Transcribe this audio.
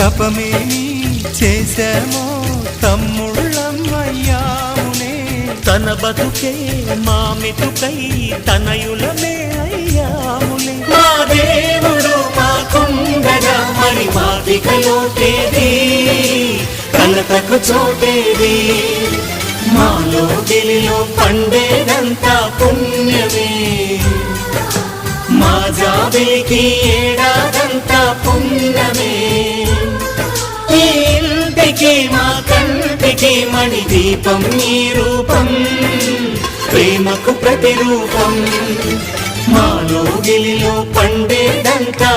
తపమేమి చేశామో తమ్ముళ్ళమయ్యామునే, తన బతుకే మామిటుకై తనయులమే అయ్యాములే. మా దేవుడు మాకుండగా మరి మాదికలోటేది, కలతకు చోటేది. మాలో గిలిలో పండేదంతా పుణ్యమే, మా జాబిలికి ఏడాదంతా పుణ్యమే. ఈ ఇంటికి మా కంటికి మణి దీపం ఈ రూపం, ప్రేమకు ప్రతిరూపం. మాలో గిలిలో పండేదంతా